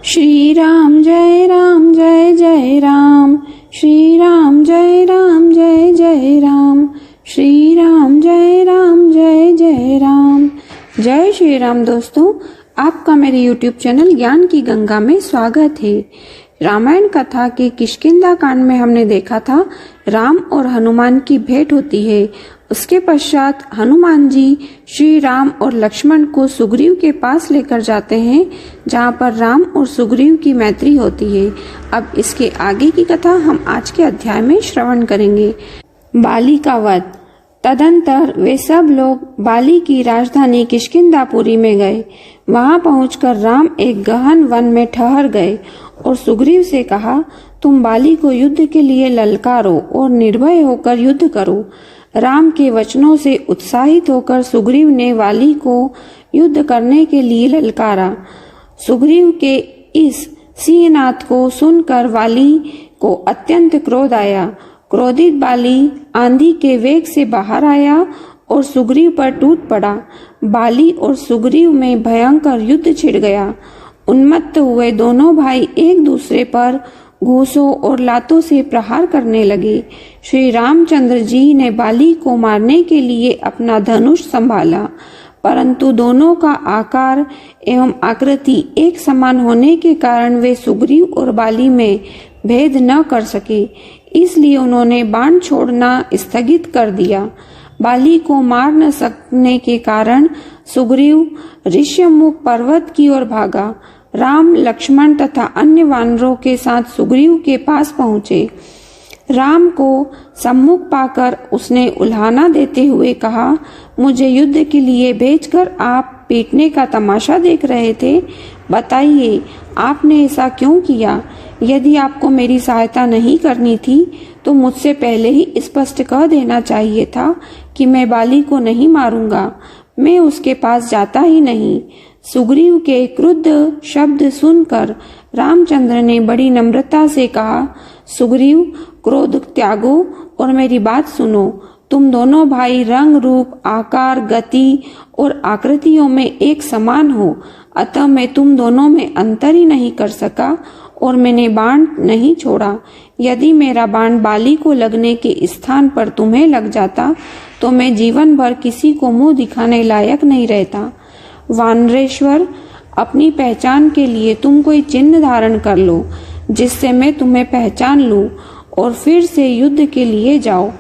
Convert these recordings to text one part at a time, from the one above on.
श्री राम जय राम जय जय राम, श्री राम जय राम जय जय राम, श्री राम जय राम जय जय राम। जय श्री राम। दोस्तों, आपका मेरे YouTube चैनल ज्ञान की गंगा में स्वागत है। रामायण कथा के किष्किंधा कांड में हमने देखा था राम और हनुमान की भेंट होती है। उसके पश्चात हनुमान जी श्री राम और लक्ष्मण को सुग्रीव के पास लेकर जाते हैं, जहाँ पर राम और सुग्रीव की मैत्री होती है। अब इसके आगे की कथा हम आज के अध्याय में श्रवण करेंगे। बाली का वध। तदंतर वे सब लोग बाली की राजधानी किष्किंधापुरी में गए। वहां पहुंचकर राम एक गहन वन में ठहर गए और सुग्रीव से कहा, तुम बाली को युद्ध के लिए ललकारो और निर्भय होकर युद्ध करो। राम के वचनों से उत्साहित होकर सुग्रीव ने बाली को युद्ध करने के लिए ललकारा। सुग्रीव के इस सिंहनाद को सुनकर बाली को अत्यंत क्रोध आया। क्रोधित बाली आंधी के वेग से बाहर आया और सुग्रीव पर टूट पड़ा। बाली और सुग्रीव में भयंकर युद्ध छिड़ गया। उन्मत्त हुए दोनों भाई एक दूसरे पर घूंसों और लातों से प्रहार करने लगे। श्री रामचंद्र जी ने बाली को मारने के लिए अपना धनुष संभाला, परंतु दोनों का आकार एवं आकृति एक समान होने के कारण वे सुग्रीव और बाली में भेद न कर सके। इसलिए उन्होंने बाण छोड़ना स्थगित कर दिया। बाली को मार न सकने के कारण सुग्रीव ऋष्यमुख पर्वत की ओर भागा। राम, लक्ष्मण तथा अन्य वानरों के साथ सुग्रीव के पास पहुंचे। राम को सम्मुख पाकर उसने उल्हाना देते हुए कहा, मुझे युद्ध के लिए भेजकर आप पीटने का तमाशा देख रहे थे। बताइए, आपने ऐसा क्यों किया? यदि आपको मेरी सहायता नहीं करनी थी तो मुझसे पहले ही स्पष्ट कह देना चाहिए था कि मैं बाली को नहीं मारूंगा। मैं उसके पास जाता ही नहीं। सुग्रीव के क्रुद्ध शब्द सुनकर रामचंद्र ने बड़ी नम्रता से कहा, सुग्रीव, क्रोध त्यागो और मेरी बात सुनो। तुम दोनों भाई रंग, रूप, आकार, गति और आकृतियों में एक समान हो, अतः मैं तुम दोनों में अंतर ही नहीं कर सका और मैंने बाण नहीं छोड़ा। यदि मेरा बाण बाली को लगने के स्थान पर तुम्हें लग जाता तो मैं जीवन भर किसी को मुंह दिखाने लायक नहीं रहता। वानरेश्वर, अपनी पहचान के लिए तुम कोई चिन्ह धारण कर लो जिससे मैं तुम्हें पहचान लूं और फिर से युद्ध के लिए जाओ।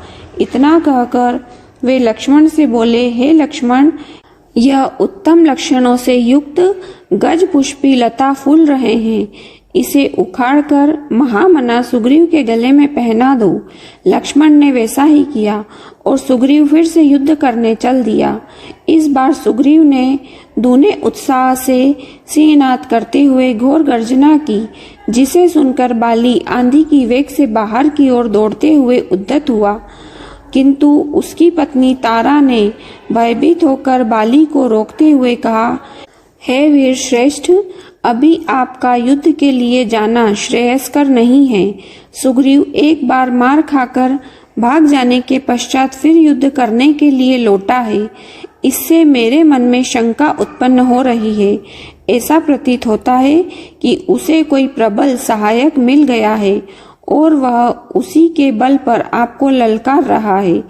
इतना कहकर वे लक्ष्मण से बोले, हे लक्ष्मण, यह उत्तम लक्षणों से युक्त गज पुष्पी लता फूल रहे हैं। इसे उखाड़कर महामना सुग्रीव के गले में पहना दो। लक्ष्मण ने वैसा ही किया और सुग्रीव फिर से युद्ध करने चल दिया। इस बार सुग्रीव ने दूने उत्साह से सिंहनाद करते हुए घोर गर्जना की, जिसे सुनकर बाली आंधी की वेग से बाहर की ओर दौड़ते हुए उद्यत हुआ। किंतु उसकी पत्नी तारा ने भयभीत होकर बाली को रोकते हुए कहा, हे वीर श्रेष्ठ, अभी आपका युद्ध के लिए जाना श्रेयस्कर नहीं है। सुग्रीव एक बार मार खाकर भाग जाने के पश्चात फिर युद्ध करने के लिए लौटा है। इससे मेरे मन में शंका उत्पन्न हो रही है। ऐसा प्रतीत होता है कि उसे कोई प्रबल सहायक मिल गया है और वह उसी के बल पर आपको ललकार रहा है।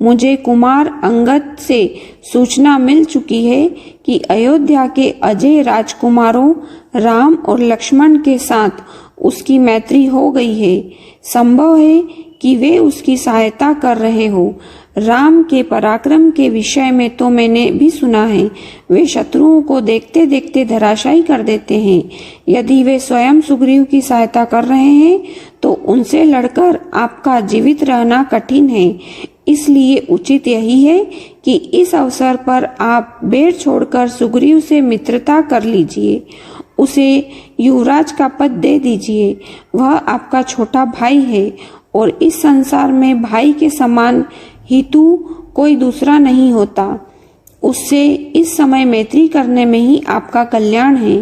मुझे कुमार अंगद से सूचना मिल चुकी है कि अयोध्या के अजय राजकुमारों राम और लक्ष्मण के साथ उसकी मैत्री हो गई है। संभव है कि वे उसकी सहायता कर रहे हो। राम के पराक्रम के विषय में तो मैंने भी सुना है, वे शत्रुओं को देखते देखते धराशायी कर देते हैं। यदि वे स्वयं सुग्रीव की सहायता कर रहे हैं तो उनसे लड़कर आपका जीवित रहना कठिन है। इसलिए उचित यही है कि इस अवसर पर आप बेर छोड़कर सुग्रीव से मित्रता कर लीजिए। उसे युवराज का पद दे दीजिए। वह आपका छोटा भाई है और इस संसार में भाई के समान हितु कोई दूसरा नहीं होता। उससे इस समय मैत्री करने में ही आपका कल्याण है।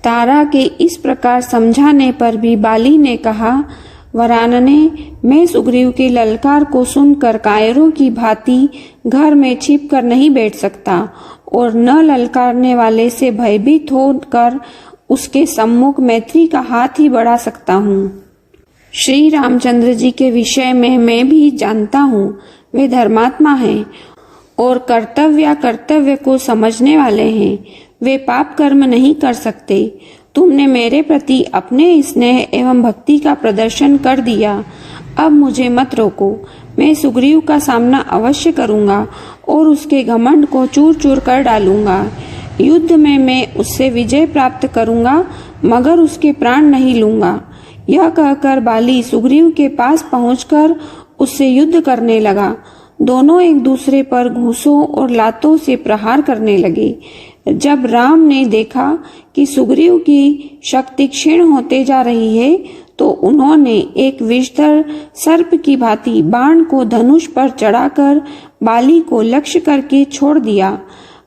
तारा के इस प्रकार समझाने पर भी बाली ने कहा, वरानने, मैं सुग्रीव की ललकार को सुनकर कायरों की भांति घर में छिप कर नहीं बैठ सकता और न ललकारने वाले से भयभीत होकर उसके सम्मुख मैत्री का हाथ ही बढ़ा सकता हूँ। श्री रामचंद्र जी के विषय में मैं भी जानता हूँ, वे धर्मात्मा हैं और कर्तव्य को समझने वाले हैं। वे पाप कर्म नहीं कर सकते। तुमने मेरे प्रति अपने स्नेह एवं भक्ति का प्रदर्शन कर दिया। अब मुझे मत रोको। मैं सुग्रीव का सामना अवश्य करूंगा और उसके घमंड को चूर चूर कर डालूंगा। युद्ध में मैं उससे विजय प्राप्त करूंगा, मगर उसके प्राण नहीं लूंगा। यह कहकर बाली सुग्रीव के पास पहुंचकर उससे युद्ध करने लगा। दोनों एक दूसरे पर घूंसों और लातों से प्रहार करने लगे। जब राम ने देखा कि सुग्रीव की शक्ति क्षीण होते जा रही है, तो उन्होंने एक विषधर सर्प की भांति बाण को धनुष पर चढ़ाकर बाली को लक्ष्य करके छोड़ दिया।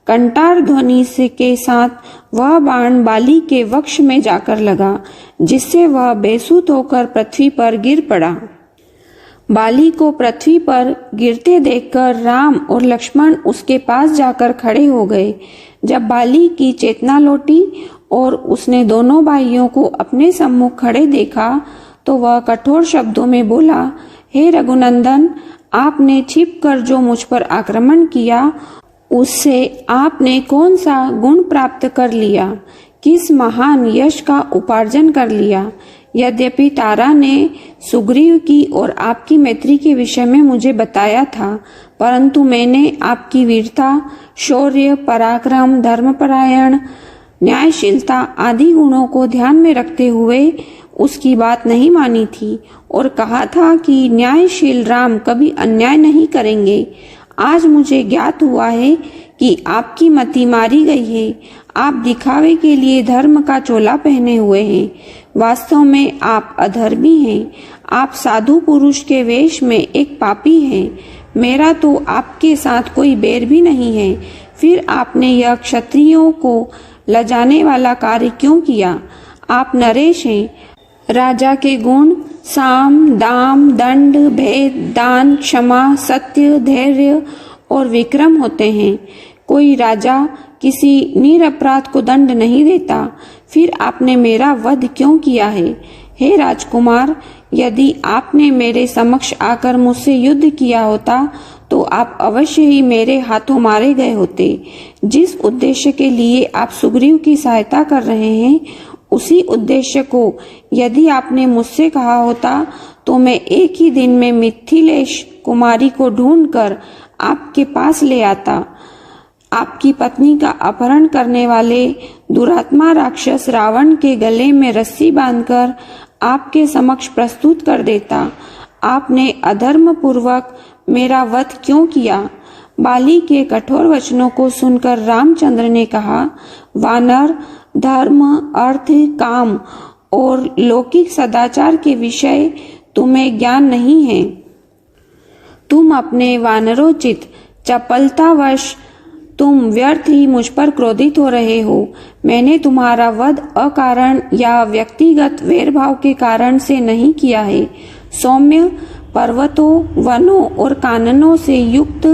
कंटार ध्वनि से के साथ वह बाण बाली के वक्ष में जाकर लगा, जिससे वह बेसुध होकर पृथ्वी पर गिर पड़ा। बाली को पृथ्वी पर गिरते देखकर राम और लक्ष्मण उसके पास जाकर खड़े हो गए। जब बाली की चेतना लौटी और उसने दोनों भाइयों को अपने सम्मुख खड़े देखा, तो वह कठोर शब्दों में बोला, हे रघुनंदन, आपने छिपकर जो मुझ पर आक्रमण किया, उससे आपने कौन सा गुण प्राप्त कर लिया, किस महान यश का उपार्जन कर लिया। यद्यपि तारा ने सुग्रीव की और आपकी मैत्री के विषय में मुझे बताया था, परंतु मैंने आपकी वीरता, शौर्य, पराक्रम, धर्मपरायण, न्यायशीलता आदि गुणों को ध्यान में रखते हुए उसकी बात नहीं मानी थी और कहा था कि न्यायशील राम कभी अन्याय नहीं करेंगे। आज मुझे ज्ञात हुआ है कि आपकी मति मारी गई है। आप दिखावे के लिए धर्म का चोला पहने हुए हैं। वास्तव में आप अधर्मी हैं। आप साधु पुरुष के वेश में एक पापी हैं। मेरा तो आपके साथ कोई बैर भी नहीं है, फिर आपने यह क्षत्रियों को लजाने वाला कार्य क्यों किया? आप नरेश हैं। राजा के गुण साम, दाम, दंड, भेद, दान, क्षमा, सत्य, धैर्य और विक्रम होते हैं। कोई राजा किसी निरपराध को दंड नहीं देता। फिर आपने मेरा वध क्यों किया है? हे राजकुमार, यदि आपने मेरे समक्ष आकर मुझसे युद्ध किया होता तो आप अवश्य ही मेरे हाथों मारे गए होते। जिस उद्देश्य के लिए आप सुग्रीव की सहायता कर रहे हैं, उसी उद्देश्य को यदि आपने मुझसे कहा होता तो मैं एक ही दिन में मिथिलेश कुमारी को ढूंढकर आपके पास ले आता। आपकी पत्नी का अपहरण करने वाले दुरात्मा राक्षस रावण के गले में रस्सी बांधकर आपके समक्ष प्रस्तुत कर देता। आपने अधर्म पूर्वक मेरा वध क्यों किया? बाली के कठोर वचनों को सुनकर रामचंद्र ने कहा, वानर, धर्म, अर्थ, काम और लौकिक सदाचार के विषय तुम्हें ज्ञान नहीं है। तुम अपने वानरोचित चपलतावश तुम व्यर्थ ही मुझ पर क्रोधित हो रहे हो। मैंने तुम्हारा वध अकारण या व्यक्तिगत वैरभाव के कारण से नहीं किया है। सौम्य पर्वतों, वनों और काननों से युक्त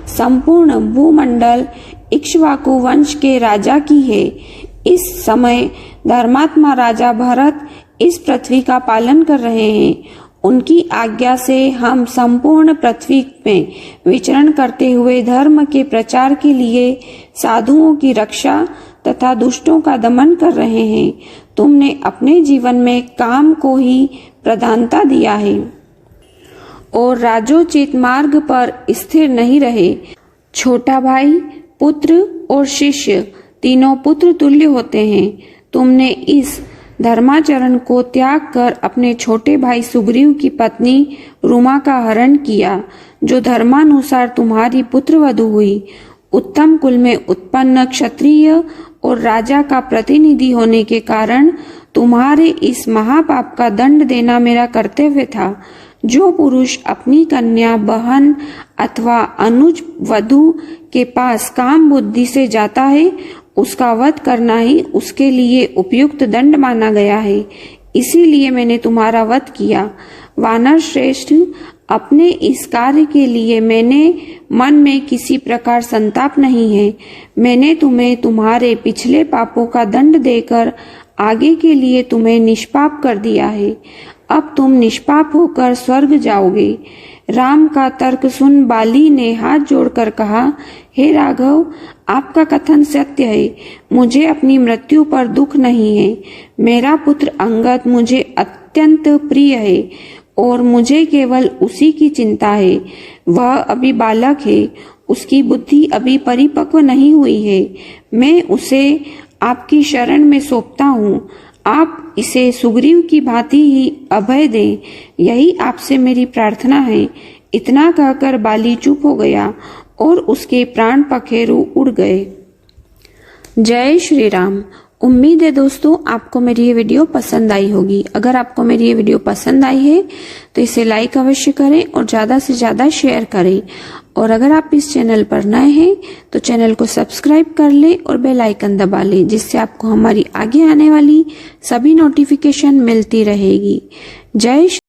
संपूर्ण भूमंडल इक्ष्वाकु वंश के राजा की है। इस समय धर्मात्मा राजा भरत इस पृथ्वी का पालन कर रहे हैं। उनकी आज्ञा से हम संपूर्ण पृथ्वी में विचरण करते हुए धर्म के प्रचार के लिए साधुओं की रक्षा तथा दुष्टों का दमन कर रहे हैं। तुमने अपने जीवन में काम को ही प्रधानता दिया है और राजोचित मार्ग पर स्थिर नहीं रहे। छोटा भाई, पुत्र और शिष्य तीनों पुत्र तुल्य होते हैं। तुमने इस धर्माचरण को त्याग कर अपने छोटे भाई सुग्रीव की पत्नी रुमा का हरण किया, जो धर्मानुसार तुम्हारी पुत्रवधू हुई। उत्तम कुल में उत्पन्न क्षत्रिय और राजा का प्रतिनिधि होने के कारण तुम्हारे इस महापाप का दंड देना मेरा कर्तव्य था। जो पुरुष अपनी कन्या, बहन अथवा अनुज वधू के पास काम बुद्धि से जाता है, उसका वध करना ही उसके लिए उपयुक्त दंड माना गया है। इसीलिए मैंने तुम्हारा वध किया। वानर श्रेष्ठ, अपने इस कार्य के लिए मैंने मन में किसी प्रकार संताप नहीं है। मैंने तुम्हें तुम्हारे पिछले पापों का दंड देकर आगे के लिए तुम्हें निष्पाप कर दिया है। अब तुम निष्पाप होकर स्वर्ग जाओगे। राम का तर्क सुन बाली ने हाथ जोड़कर कहा, हे राघव, आपका कथन सत्य है। मुझे अपनी मृत्यु पर दुख नहीं है। मेरा पुत्र अंगद मुझे अत्यंत प्रिय है और मुझे केवल उसी की चिंता है। वह अभी बालक है, उसकी बुद्धि अभी परिपक्व नहीं हुई है। मैं उसे आपकी शरण में सौंपता हूँ। आप इसे सुग्रीव की भांति ही अभय दें, यही आपसे मेरी प्रार्थना है। इतना कहकर बाली चुप हो गया और उसके प्राण पखेरु उड़ गए। जय श्री राम। उम्मीद है दोस्तों आपको मेरी ये वीडियो पसंद आई होगी। अगर आपको मेरी ये वीडियो पसंद आई है तो इसे लाइक अवश्य करें और ज्यादा से ज्यादा शेयर करें। और अगर आप इस चैनल पर नए हैं तो चैनल को सब्सक्राइब कर लें और बेल आइकन दबा लें, जिससे आपको हमारी आगे आने वाली सभी नोटिफिकेशन मिलती रहेगी। जय